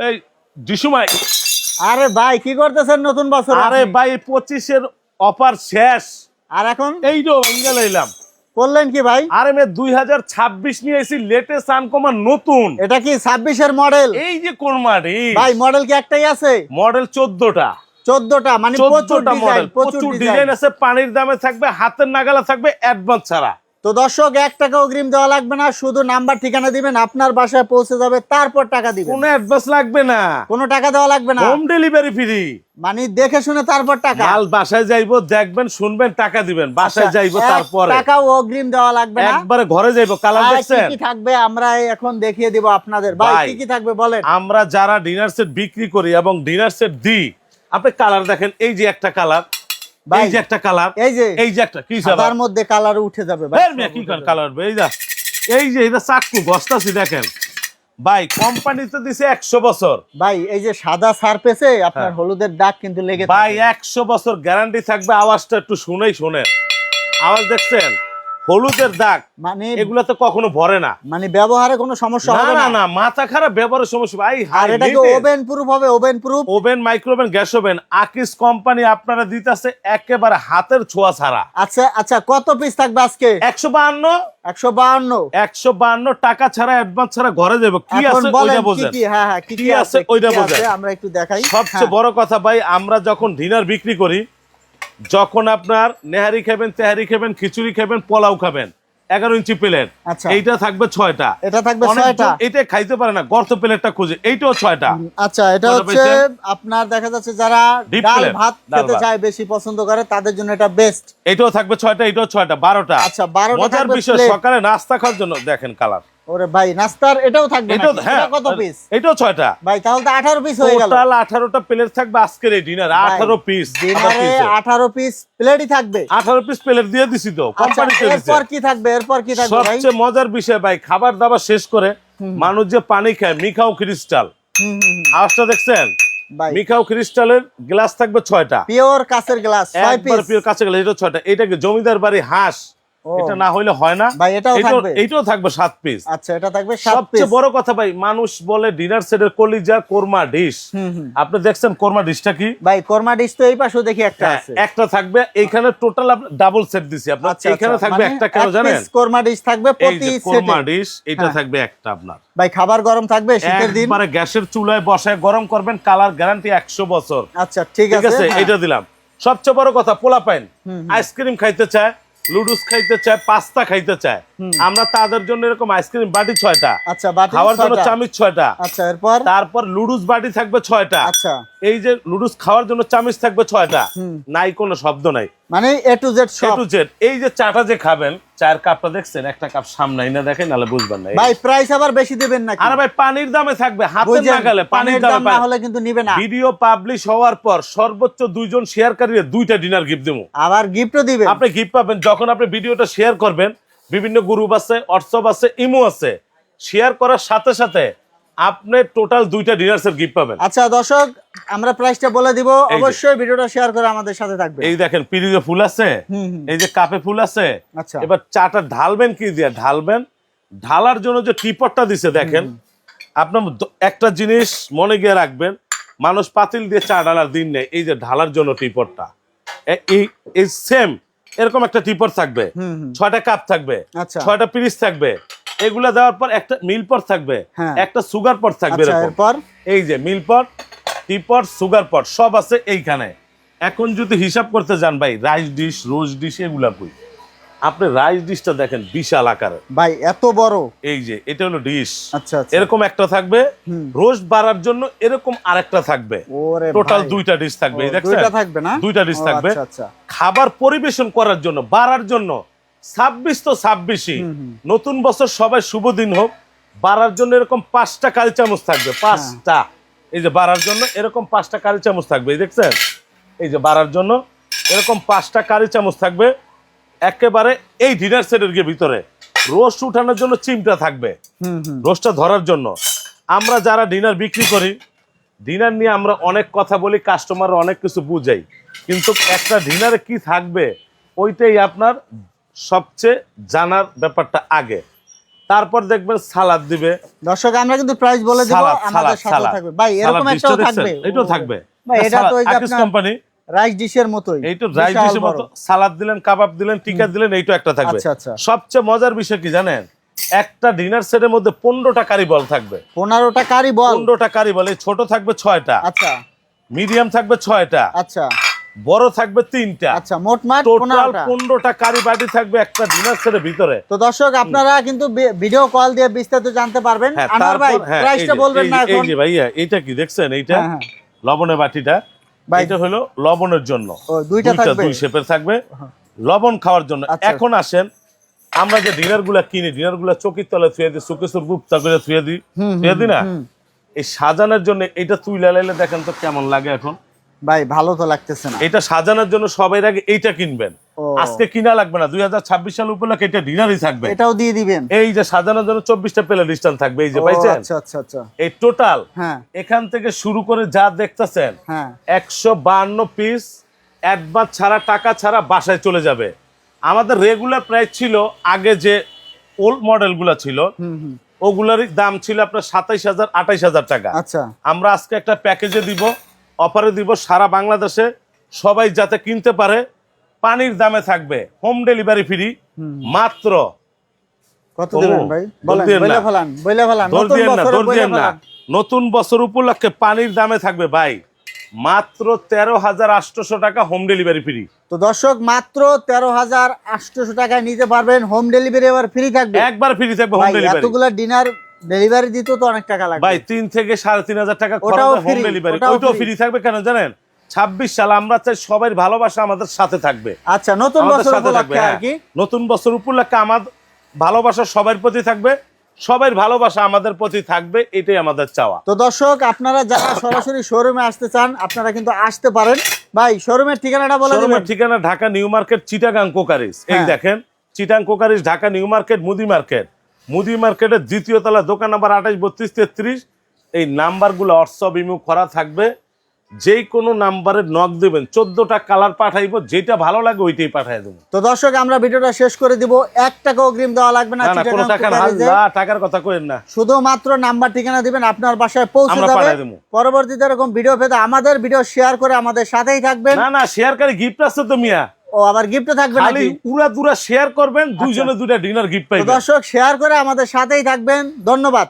এই ডিসুমাই, আরে ভাই কি করতেছেন নতুন বছর? আরে ভাই 25-এর অফার শেষ, আর এখন এই তো ইঙ্গা লইলাম। করলেন কি ভাই? আরে মে 2026 নিয়ে এসি, লেটেস্ট আনকমন নতুন। এটা কি 26-এর মডেল? এই যে কোরমাডি ভাই মডেল কি একটাই আছে? মডেল 14টা, 14টা মানে প্রচুর ডিজাইন, প্রচুর ডিজাইন আছে। পানির দামে থাকবে, হাতের নাগালে থাকবে, অ্যাডভান্স ছাড়া। তো দর্শক 1 টাকা অগ্রিম দেওয়া লাগবে না, শুধু নাম্বার ঠিকানা দিবেন, আপনার বাসায় পৌঁছে যাবে, তারপর টাকা দিবেন। কোনো অ্যাডভান্স লাগবে না, কোনো টাকা দেওয়া লাগবে না, হোম ডেলিভারি ফ্রি। মানে দেখে শুনে তারপর টাকা। মাল বাসায় যাইবো, দেখবেন, শুনবেন, টাকা দিবেন, বাসায় যাইবো, তারপরে টাকাও অগ্রিম দেওয়া লাগবে না, একবারে ঘরে যাইবো। কালার দেখছেন কি থাকবে আমরা এখন দেখিয়ে দিব আপনাদের। ভাই কি থাকবে বলেন? আমরা যারা ডিনার সেট বিক্রি করি এবং ডিনার সেট দিই, আপনি কালার দেখেন। এই যে একটা কালার, এই যে একটা কালার, এই যে একটা কি তার মধ্যে কালার উঠে যাবে ভাই। কি কালার? এই যে এটা চাকু গস্তাছি দেখেন ভাই, কোম্পানিতে দিছে 100 বছর। ভাই এই যে সাদা সারফেসে আপনার হলুদের দাগ কিন্তু লেগে থাকে ভাই, 100 বছর গ্যারান্টি থাকবে। আওয়াজটা একটু শুনেন, আওয়াজ দেখছেন? হলুদের দাগ মানে এগুলা তো কখনো ভরে না, মানে ব্যবহারে কোনো সমস্যা হবে না। না, মাথা খারাপ, ব্যবহারের সমস্যা ভাই। আর এটা কি ওভেন প্রুফ হবে? Ovenproof, oven, microwave oven, gas oven. আকিস কোম্পানি আপনারা দিতেছে একেবারে হাতের ছোঁয়া ছাড়া। আচ্ছা আচ্ছা, কত পিস থাকবে আজকে? 152 টাকা ছাড়া, অ্যাডভান্স ছাড়া ঘরে যাব। কি আছে ওইটা বোঝেন। হ্যাঁ কি আছে ওইটা বোঝেন। আমরা একটু দেখাই। সবচেয়ে বড় কথা ভাই, আমরা যখন ডিনার বিক্রি করি, যখন আপনার নেহারি খাবেন, তেহারি খাবেন, খিচুড়ি খাবেন, পোলাও খাবেন, 11 ইঞ্চি প্লেট, এইটা থাকবে 6টা। এটা থাকবে 6টা। এটা খাইতে পারে না, গর্ত প্লেটটা খুঁজে, এইটাও 6টা। আচ্ছা, এটা হচ্ছে আপনার দেখা যাচ্ছে যারা ডাল ভাত খেতে চায়, বেশি পছন্দ করে, তাদের জন্য এটা বেস্ট। এটাও থাকবে 6টা, এটাও 6টা, 12টা। আচ্ছা, 12টা। মজার বিষয়, সকালে নাস্তা খাওয়ার জন্য দেখেন কালার। ওরে ভাই, নাস্তার এটাও থাকবে? এটা কত পিস? এটাও 6টা। ভাই তাহলে তো 18 পিস হয়ে গেল। টোটাল 18টা প্লেট থাকবে আজকের এই ডিনার। 18 পিস ডিনারে 18 পিস প্লেটই থাকবে। 18 পিস প্লেট দিয়ে দিছি তো, কোম্পানিতে দিছে। এরপর কি থাকবে? ভাই সবচেয়ে মজার বিষয় ভাই, খাবার দাবার শেষ করে মানুষ যে পানি খায়, মিখাও ক্রিস্টাল, আওয়াজটা দেখছেন? মিখাও ক্রিস্টালের গ্লাস থাকবে 6টা, পিওর কাচের গ্লাস 6 পিস, পিওর কাঁচের গ্লাস, এটা 6টা। এটাকে জমিদার বাড়ি হাঁস, এটা না হইলে হয় না ভাই। এটাও থাকবে 7 পিস। আচ্ছা, এটা থাকবে 7 পিস। সবচেয়ে বড় কথা ভাই, মানুষ বলে ডিনার সেটের কলিজা কোরমা ডিশ। আপনি দেখছেন কোরমা ডিশটা কি? ভাই কোরমা ডিশ তো এই পাশেও দেখি একটা আছে। একটা থাকবে এইখানে, টোটাল ডাবল সেট দিছি আপনার। এখানে থাকবে একটা, কেন জানেন? কোরমা ডিশ থাকবে প্রতি সেটে। কোরমা ডিশ এটা থাকবে একটা আপনার। ভাই খাবার গরম থাকবে শীতের দিন, একবারে গ্যাসের চুলায় বসায় গরম করবেন, কালার গ্যারান্টি 100 বছর। আচ্ছা ঠিক আছে, এটা দিলাম। সবচেয়ে বড় কথা, পোলা পাইন আইসক্রিম খাইতে চায়, লুডুস খাইতে চায়, পাস্তা খাইতে চায়, আমরা তাদের জন্য এরকম আইসক্রিম বাটি 6টা। আচ্ছা, বাটি খাওয়ার জন্য চামচ 6টা। আচ্ছা, তারপর লুডুস বাটি থাকবে 6টা। আচ্ছা, এই যে লুডুস খাওয়ার জন্য চামচ থাকবে 6টা। নাই কোনো শব্দ নাই, মানে এ টু জেড সব। এ টু জেড। এই যে চাটা যে খাবেন, চায়ের কাপটা দেখছেন, একটা কাপ সামনে না দেখেন, নালে বুঝবেন না। ভাই প্রাইস আবার বেশি দিবেন নাকি? আরে ভাই, পানির দামে থাকবে, হাতের নাগালে। পানির দাম না হলে কিন্তু নিবে না। ভিডিও পাবলিশ হওয়ার পর সর্বোচ্চ 2 জন শেয়ারকারীর 2টা ডিনার গিফট দেবো। আবার গিফটও দিবেন। আপনি গিফট পাবেন যখন আপনি ভিডিওটা শেয়ার করবেন। বিভিন্ন গ্রুপ আছে, হোয়াটসঅ্যাপ আছে, ইমো আছে। শেয়ার করার সাথে সাথে আপনি টোটাল 2টা ডিনার সেট গিফট পাবেন। আচ্ছা দর্শক, আমরা প্রাইসটা বলে দিব, অবশ্যই ভিডিওটা শেয়ার করে আমাদের সাথে থাকবেন। এই দেখেন, পিরিজে ফুল আছে, এই যে কাপে ফুল আছে। আচ্ছা, এবার চাটা ঢালবেন কি দিয়ে? ঢালবেন, ঢালার জন্য যে টিপটটা দিছে দেখেন। আপনার একটা জিনিস মনে গিয়ে রাখবেন, মানুষ পাতিল দিয়ে চা ঢালার দিন নেই, এই যে ঢালার জন্য টিপটটা। এই সেম এরকম একটা টিপট থাকবে, 6টা কাপ থাকবে, 6টা পিরিচ থাকবে। এগুলা দেওয়ার পর একটা মিল পট থাকবে, একটা সুগার পট থাকবে। এই যে মিল পট, টিপট, সুগার পট সব আছে এইখানে। এখন যদি হিসাব করতে যান ভাই, রাইস ডিশ, রোজ ডিশ, এগুলা কই? আপনি রাইস ডিশটা দেখেন, বিশাল আকারের ভাই, এত বড়। এই যে এটা হলো ডিশ। আচ্ছা, এরকম একটা থাকবে, রোস্ট বাড়ার জন্য এরকম আরেকটা থাকবে। টোটাল 2টা ডিশ থাকবে। এই দেখছেন, 2টা ডিশ থাকবে। খাবার পরিবেশন করার জন্য, বাড়ার জন্য 26 তো 26ই, নতুন বছর সবাই শুভ দিন হোক। বাড়ার জন্য এরকম 5টা কারি চামচ থাকবে, 5টা। এই যে বাড়ার জন্য এরকম 5টা কারি চামচ থাকবে। এই দেখছেন, এই যে বাড়ার জন্য এরকম 5টা কারি চামচ থাকবে। একেবারে এই ডিনার সেটের ভিতরে রোস্ট উঠানোর জন্য চিমটা থাকবে, রোস্টটা ধরার জন্য। আমরা যারা ডিনার বিক্রি করি, ডিনার নিয়ে আমরা অনেক কথা বলি, কাস্টমার অনেক কিছু বুঝাই, কিন্তু একটা ডিনারে কি থাকবে ওইটাই আপনার সবচেয়ে জানার ব্যাপারটা আগে। তারপর দেখবেন সালাদ দিবে। দর্শক আমরা কিন্তু প্রাইস বলে দেব, আমাদের সাথে থাকবে ভাই, এরকম একটাও থাকবে, এটাও থাকবে ভাই। এটা তো ওই যে আকিস কোম্পানি রাইস ডিশের মতোই, এইটা রাইস ডিশের মতো, সালাদ দিলেন, কাবাব দিলেন, টিকা দিলেন, এইটা একটা থাকবে। আচ্ছা আচ্ছা। সবচেয়ে মজার বিষয় কি জানেন, একটা ডিনার সেটের মধ্যে 15টা কারি বল থাকবে। 15টা কারি বল, 15টা কারি বল। এই ছোট থাকবে 6টা, আচ্ছা, মিডিয়াম থাকবে 6টা, আচ্ছা, বড় থাকবে 3টা, আচ্ছা, মোটমাট টোটাল 15টা কারি বাটি থাকবে একটা ডিনার সেটের ভিতরে। তো দর্শক আপনারা কিন্তু ভিডিও কল দিয়ে বিস্তারিত জানতে পারবেন। আনোয়ার ভাই প্রাইসটা বলবেন না এখন? এই যে ভাইয়া এইটা কি দেখছেন, এইটা লবণের বাটিটা, এটা হলো লবণের জন্য, দুইটা থাকবে, দুই শেপের থাকবে, লবণ খাওয়ার জন্য। এখন আসেন, আমরা যে ডিনার গুলা কিনি, ডিনার গুলা চকির তলে থুয়ে দিই, সুকেসুর গুপ্তা করে থুয়ে দিই না, এই সাজানোর জন্য এটা তুইলা লাইলে দেখেন তো কেমন লাগে এখন ভাই, ভালো তো লাগতেছে না। এটা সাজানোর জন্য সবাই আগে এইটা কিনবেন, আজকে কিনা লাগবে না, 2026 সাল উপলক্ষে এটা ডিনারই থাকবে, এটাও দিয়ে দিবেন। এই যে সাজানোর জন্য 24টা প্লেট ডিস্টেন্স থাকবে, এই যে পাইছেন। আচ্ছা আচ্ছা আচ্ছা। এই টোটাল হ্যাঁ, এখান থেকে শুরু করে যা দেখতেছেন, হ্যাঁ, 152 পিস অ্যাডভান্স ছাড়া, টাকা ছাড়া বাসায় চলে যাবে। আমাদের রেগুলার প্রাইস ছিল আগে যে ওল্ড মডেলগুলো ছিল, ওগুলারই দাম ছিল আপনার 27,000 28,000 টাকা। আচ্ছা, আমরা আজকে একটা প্যাকেজে দিব, অফারে দিব, সারা বাংলাদেশে সবাই যাতে কিনতে পারে। পানির দামে থাকবে, হোম ডেলিভারি ফ্রি। মাত্র কত দিবেন ভাই? বলেন, বলে ফেলান, বলে ফেলান। নতুন বছর উপলক্ষে পানির দামে থাকবে ভাই মাত্র 13,800 টাকা, হোম ডেলিভারি ফ্রি। তো দর্শক মাত্র 13,800 টাকায় নিতে পারবেন, হোম ডেলিভারি এবার ফ্রি থাকবে, একবার ফ্রি থাকবে হোম ডেলিভারি। এতগুলা ডিনার ডেলিভারি দিতে তো অনেক টাকা লাগবে ভাই, 3 থেকে 3,500 টাকা খরচ হয় হোম ডেলিভারি, ওইটাও ফ্রি থাকবে। কেন জানেন, 26 সাল আমরা চাই সবার ভালোবাসা আমাদের সাথে থাকবে। আচ্ছা, নতুন বছর উপলক্ষে আর কি, নতুন বছর উপলক্ষে আমাদের ভালোবাসা সবার প্রতি থাকবে, সবার ভালোবাসা আমাদের প্রতি থাকবে, এটাই আমাদের চাওয়া। তো দর্শক আপনারা যারা সরাসরি শোরুমে আসতে চান আপনারা কিন্তু আসতে পারেন। ভাই শোরুমের ঠিকানাটা বলে দিবেন। শোরুমের ঠিকানা ঢাকা নিউ মার্কেট, চিটাগাং কোকারিস। এই দেখেন চিটাগাং কোকারিস, ঢাকা নিউ মার্কেট, মুদি মার্কেট, মুদি মার্কেটের দ্বিতীয় তলা, দোকান নাম্বার 28 32 33। এই নাম্বারগুলো হোয়াটসঅ্যাপ ইমো করা থাকবে, যেই কোনো নাম্বারে নক দিবেন, 14টা কালার পাঠাইবো, যেটা ভালো লাগে ওইটাই পাঠিয়ে দেবো। তো দর্শক আমরা ভিডিওটা শেষ করে দিব, 1 টাকা অগ্রিম দেওয়া লাগবে না, কোনো টাকার কথা কইেন না, শুধুমাত্র নাম্বার ঠিকানা দিবেন, আপনার বাসায় পৌঁছে যাবে। পরবর্তীতে এরকম ভিডিও পেতে আমাদের ভিডিও শেয়ার করে আমাদের সাথেই থাকবেন। না শেয়ার করে গিফট আছে তো মিয়া, ও আবার গিফট থাকবে নাকি? পুরা দুরা শেয়ার করবেন, দুইজনে দুইটা ডিনার গিফট পাইবেন। দর্শক শেয়ার করে আমাদের সাথেই থাকবেন, ধন্যবাদ।